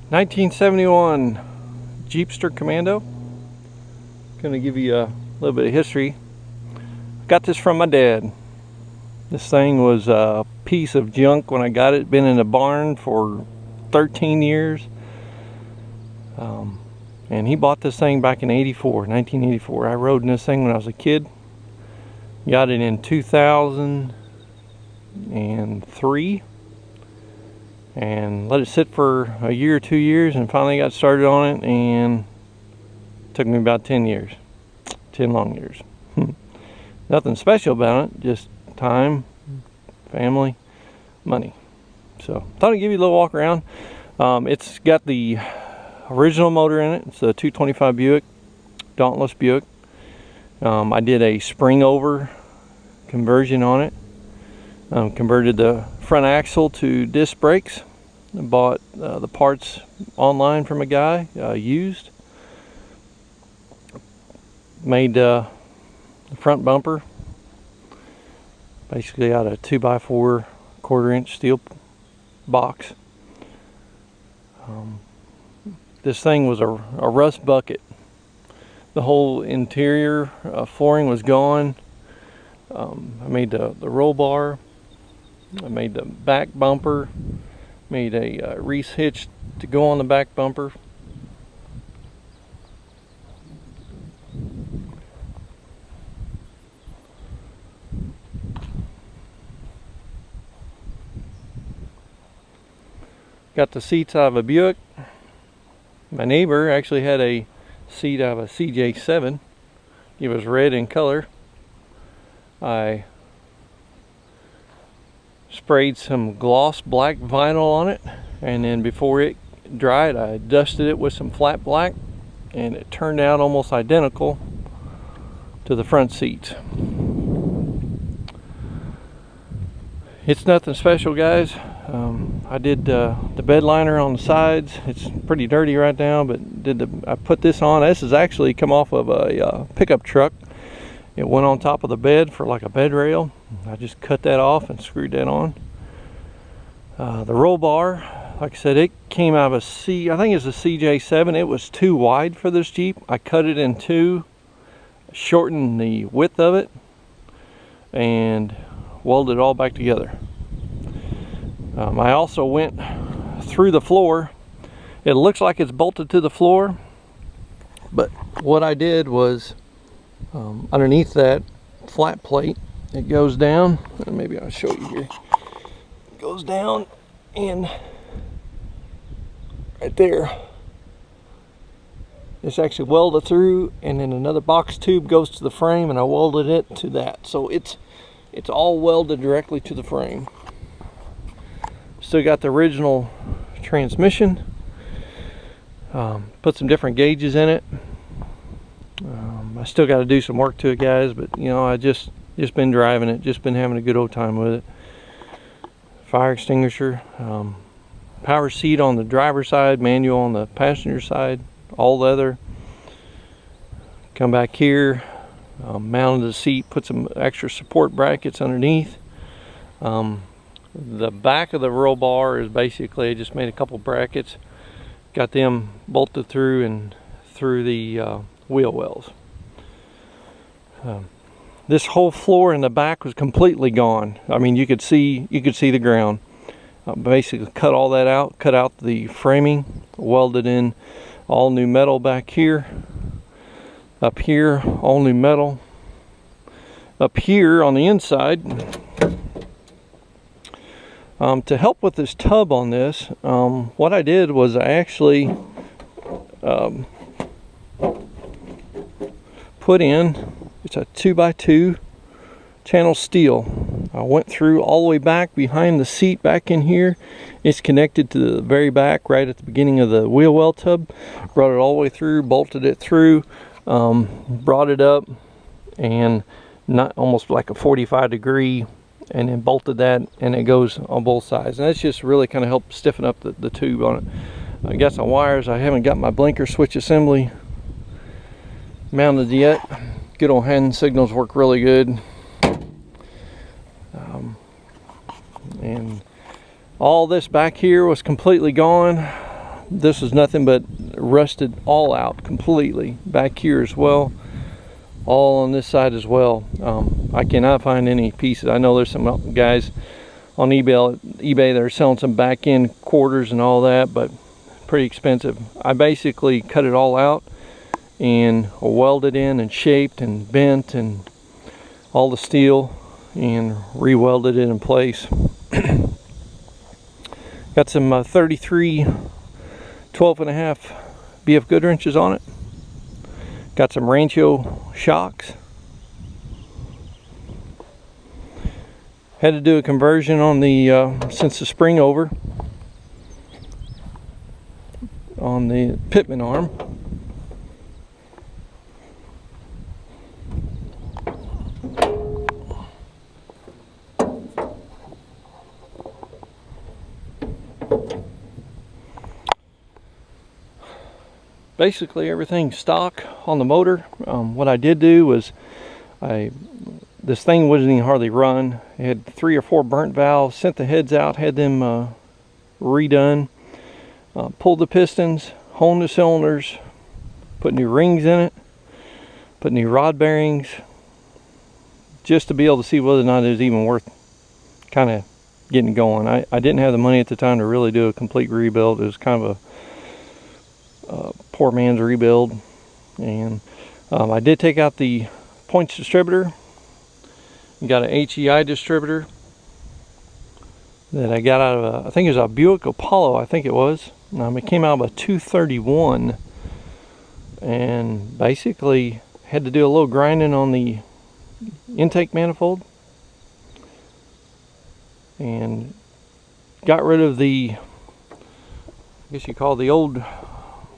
1971 Jeepster Commando. Gonna give you a little bit of history. Got this from my dad. This thing was a piece of junk when I got it. Been in a barn for 13 years. And he bought this thing back in 1984. I rode in this thing when I was a kid. Got it in 2003. And let it sit for a year or 2 years and finally got started on it, and it took me about 10 years. 10 long years. Nothing special about it, just time, family, money. So thought I'd give you a little walk around. It's got the original motor in it. It's a 225 Buick, Dauntless Buick. I did a spring over conversion on it. Converted the front axle to disc brakes. I bought the parts online from a guy, used. Made the front bumper basically out of a 2x4 1/4-inch steel box. This thing was a rust bucket. The whole interior flooring was gone. I made the roll bar. I made the back bumper, made a Reese hitch to go on the back bumper. Got the seats out of a Buick. My neighbor actually had a seat out of a CJ7. It was red in color. I sprayed some gloss black vinyl on it, and then before it dried I dusted it with some flat black, and it turned out almost identical to the front seats. It's nothing special, guys. I did the Bedliner on the sides. It's pretty dirty right now, but I put this on. This has actually come off of a pickup truck. It went on top of the bed for like a bed rail. I just cut that off and screwed that on. The roll bar, like I said, it came out of a I think it's a CJ7. It was too wide for this Jeep. I cut it in two, shortened the width of it, and welded it all back together. I also went through the floor. It looks like it's bolted to the floor, but what I did was underneath that flat plate, it goes down, and maybe I'll show you here. It goes down, and right there, it's actually welded through, and then another box tube goes to the frame, and I welded it to that. So it's all welded directly to the frame. Still got the original transmission. Put some different gauges in it. I still got to do some work to it, guys, but you know, I just been driving it, just been having a good old time with it. Fire extinguisher, power seat on the driver's side, manual on the passenger side, all leather. Come back here, mounted the seat, put some extra support brackets underneath. The back of the roll bar is basically, I just made a couple brackets, got them bolted through and through the wheel wells. This whole floor in the back was completely gone. I mean, you could see the ground. Basically cut all that out, cut out the framing, welded in all new metal back here. Up here, all new metal. Up here on the inside, to help with this tub on this, what I did was I actually put in, it's a 2x2 channel steel. I went through all the way back behind the seat back in here. It's connected to the very back right at the beginning of the wheel well tub. Brought it all the way through, bolted it through, brought it up, and not almost like a 45-degree, and then bolted that, and it goes on both sides. And that's just really kind of helped stiffen up the tube on it. I got some wires. I haven't got my blinker switch assembly mounted yet. Good old hand signals work really good. And all this back here was completely gone. this is nothing but rusted all out completely. Back here as well, all on this side as well. I cannot find any pieces. I know there's some guys on eBay that are selling some back end quarters and all that, but pretty expensive. I basically cut it all out and welded in and shaped and bent and all the steel and re-welded it in place. Got some 33 12.5 BF good wrenches on it. Got some Rancho shocks. Had to do a conversion on the since the spring over on the pitman arm. Basically everything's stock on the motor. What I did do was this thing wasn't even hardly run. It had 3 or 4 burnt valves, sent the heads out, had them redone, pulled the pistons, honed the cylinders, put new rings in it, put new rod bearings, just to be able to see whether or not it was even worth kind of getting going. I didn't have the money at the time to really do a complete rebuild. It was kind of a poor man's rebuild. And I did take out the points distributor. Got an HEI distributor that I got out of I think it was a Buick Apollo, I think it was. It came out of a 231, and basically had to do a little grinding on the intake manifold and got rid of the, I guess you call the old, I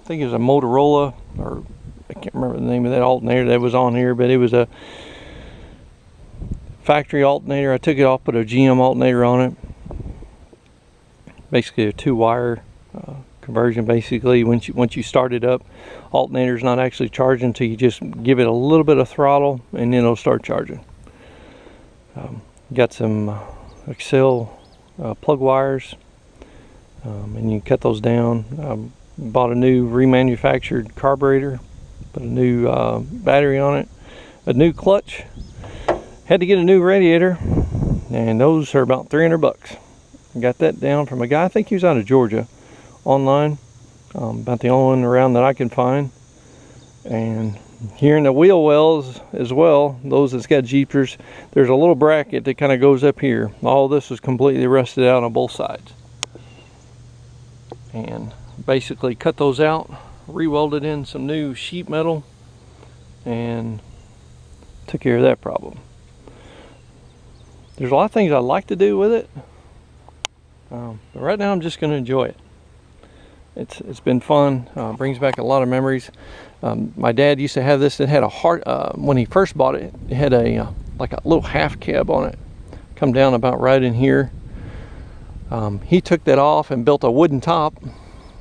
think it was a Motorola, or I can't remember the name of that alternator that was on here, but it was a factory alternator. I took it off, put a GM alternator on it. Basically a 2-wire conversion. Basically, once you start it up, alternator's not actually charging until you just give it a little bit of throttle, and then it'll start charging. Got some Excel plug wires, and you can cut those down. Bought a new remanufactured carburetor, put a new battery on it, a new clutch. Had to get a new radiator, and those are about 300 bucks. Got that down from a guy, I think he was out of Georgia, online. About the only one around that I can find. And here in the wheel wells as well, those that's got Jeepsters, there's a little bracket that kind of goes up here. All this is completely rusted out on both sides. And basically cut those out, re-welded in some new sheet metal, and took care of that problem. There's a lot of things I like to do with it, but right now I'm just going to enjoy it. It's been fun. Brings back a lot of memories. My dad used to have this. It had a heart. When he first bought it, it had a like a little half cab on it, come down about right in here. He took that off and built a wooden top.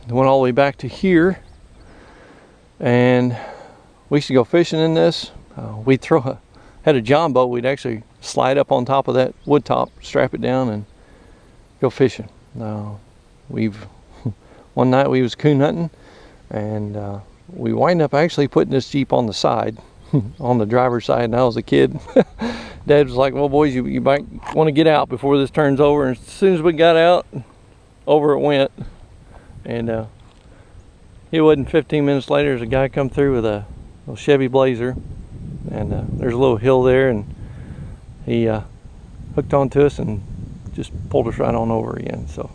Went all the way back to here, and we used to go fishing in this. We'd had a John boat. We'd actually slide up on top of that wood top, strap it down, and go fishing. One night we was coon hunting, and we wind up actually putting this Jeep on the side, on the driver's side, and I was a kid. Dad was like, well, boys, you might want to get out before this turns over. And as soon as we got out, over it went. And it wasn't 15 minutes later, there's a guy come through with a little Chevy Blazer, and there's a little hill there, and he hooked onto us and just pulled us right on over again. So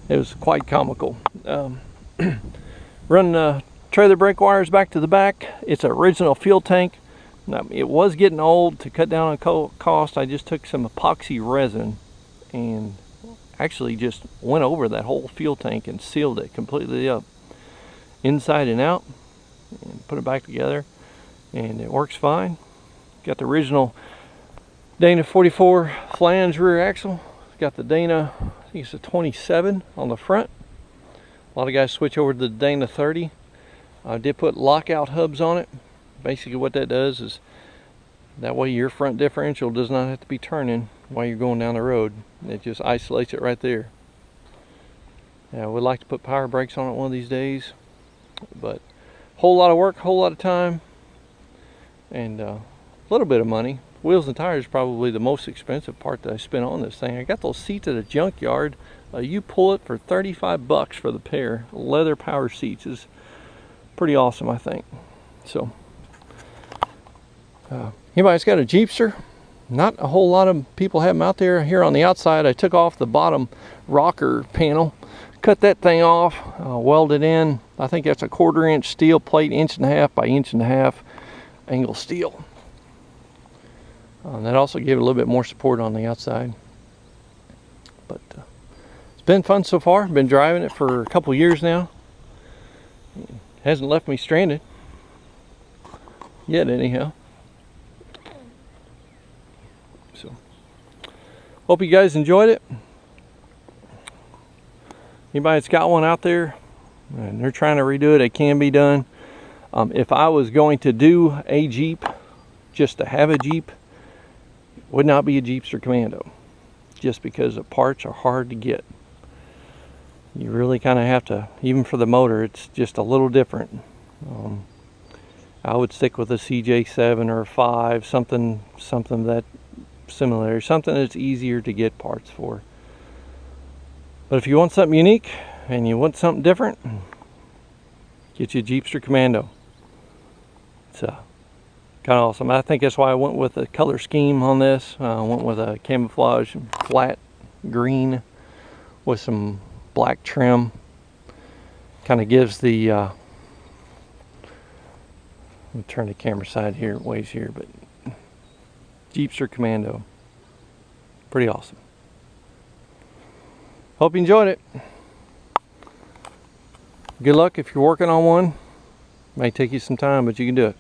it was quite comical. Run trailer brake wires back to the back. It's an original fuel tank. Now, it was getting old. To cut down on cost, I just took some epoxy resin and actually just went over that whole fuel tank and sealed it completely up, inside and out, and put it back together, and it works fine. Got the original Dana 44 flange rear axle. Got the Dana, I think it's a 27 on the front. A lot of guys switch over to the Dana 30. I did put lockout hubs on it. Basically what that does is that way your front differential does not have to be turning while you're going down the road. It just isolates it right there. I would like to put power brakes on it one of these days, but whole lot of work, whole lot of time, and a little bit of money. Wheels and tires probably the most expensive part that I spent on this thing. I got those seats at a junkyard. You pull it for 35 bucks for the pair. Leather power seats is pretty awesome, I think. So anybody's got a Jeepster? Not a whole lot of people have them out there. Here on the outside, I took off the bottom rocker panel, cut that thing off, welded in. I think that's a 1/4 inch steel plate, 1.5 by 1.5 angle steel. That also gave it a little bit more support on the outside. But it's been fun so far. Been driving it for a couple years now. It hasn't left me stranded yet, anyhow. So hope you guys enjoyed it. Anybody that's got one out there and they're trying to redo it, it can be done. If I was going to do a Jeep, just to have a Jeep, it would not be a Jeepster Commando, just because the parts are hard to get. You really kind of have to, even for the motor, it's just a little different. I would stick with a CJ7 or a 5, something that similar, something that's easier to get parts for. But if you want something unique and you want something different, get you a Jeepster Commando. It's kind of awesome. I think that's why I went with the color scheme on this. I went with a camouflage flat green with some black trim. Kind of gives the let me turn the camera side here, it weighs here, but Jeepster Commando, pretty awesome. Hope you enjoyed it. Good luck if you're working on one. May take you some time, but you can do it.